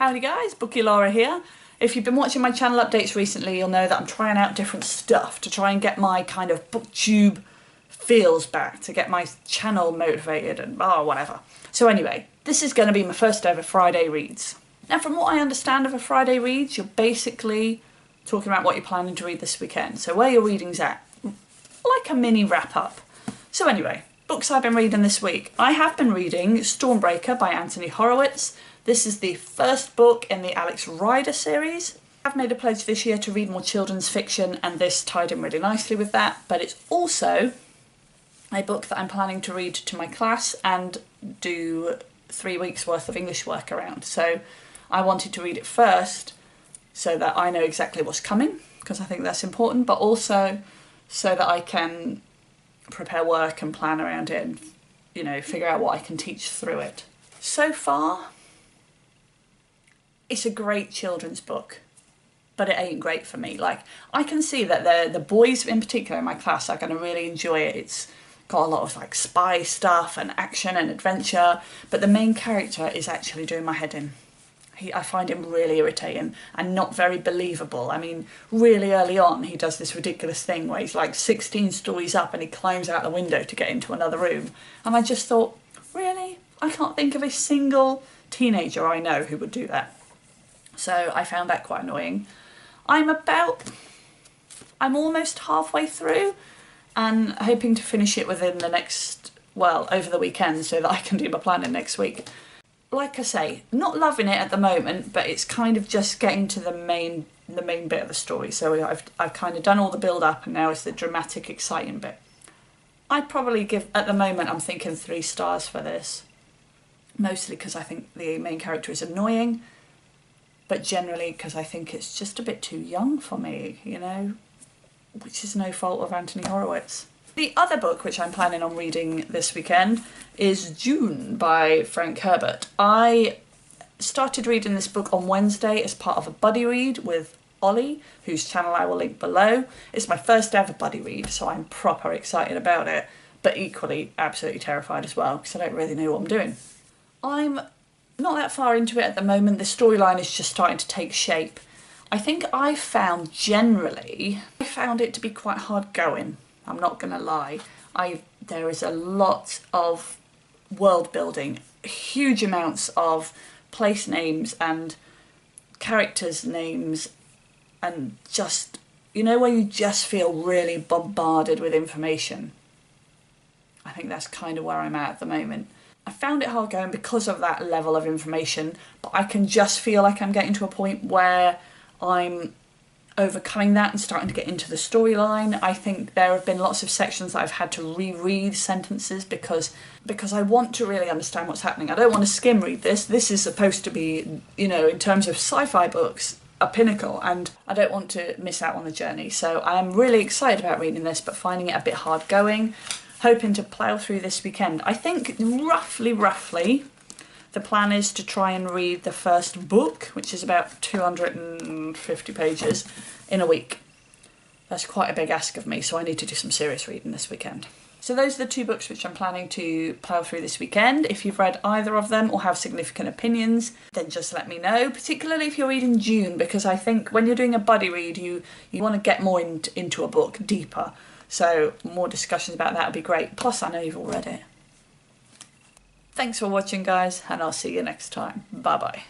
Howdy guys, Bookie Laura here. If you've been watching my channel updates recently, you'll know that I'm trying out different stuff to try and get my kind of booktube feels back, to get my channel motivated and whatever. So anyway, this is going to be my first ever Friday reads. Now from what I understand of a Friday reads, you're basically talking about what you're planning to read this weekend. So where your reading's at, like a mini wrap up. So anyway, books I've been reading this week. I have been reading Stormbreaker by Anthony Horowitz. This is the first book in the Alex Rider series. I've made a pledge this year to read more children's fiction, and this tied in really nicely with that, but it's also a book that I'm planning to read to my class and do 3 weeks worth of English work around. So I wanted to read it first so that I know exactly what's coming, because I think that's important, but also so that I can prepare work and plan around it and, you know, figure out what I can teach through it. So far, it's a great children's book, but it ain't great for me. Like, I can see that the boys in particular in my class are going to really enjoy it. It's got a lot of like spy stuff and action and adventure, but the main character is actually doing my head in. I find him really irritating and not very believable. I mean, really early on he does this ridiculous thing where he's like 16 stories up and he climbs out the window to get into another room. And I just thought, really? I can't think of a single teenager I know who would do that. So I found that quite annoying. I'm almost halfway through and hoping to finish it within the next, well, over the weekend so that I can do my planning next week. Like I say, not loving it at the moment, but it's kind of just getting to the main bit of the story. So I've kind of done all the build up and now it's the dramatic, exciting bit. I'd probably give, at the moment, I'm thinking 3 stars for this. Mostly because I think the main character is annoying, but generally because I think it's just a bit too young for me, you know, which is no fault of Anthony Horowitz. The other book which I'm planning on reading this weekend is Dune by Herbert. I started reading this book on Wednesday as part of a buddy read with Ollie, whose channel I will link below. It's my first ever buddy read, so I'm proper excited about it, but equally absolutely terrified as well, because I don't really know what I'm doing. I'm not that far into it at the moment. The storyline is just starting to take shape. I think I found it to be quite hard going. I'm not going to lie. There is a lot of world building, huge amounts of place names and characters' names, and just, you know, where you just feel really bombarded with information. I think that's kind of where I'm at the moment. I found it hard going because of that level of information, but I can just feel like I'm getting to a point where I'm overcoming that and starting to get into the storyline. I think there have been lots of sections that I've had to reread sentences because I want to really understand what's happening. I don't want to skim read this. This is supposed to be, you know, in terms of sci-fi books, a pinnacle, and I don't want to miss out on the journey. So I'm really excited about reading this, but finding it a bit hard going. Hoping to plough through this weekend. I think roughly, the plan is to try and read the first book, which is about 250 pages, in a week. That's quite a big ask of me, so I need to do some serious reading this weekend. So those are the 2 books which I'm planning to plough through this weekend. If you've read either of them or have significant opinions, then just let me know, particularly if you're reading Dune, because I think when you're doing a buddy read, you want to get more into a book, deeper. So more discussions about that would be great. Plus I know you've all read it. Thanks for watching guys, and I'll see you next time. Bye bye.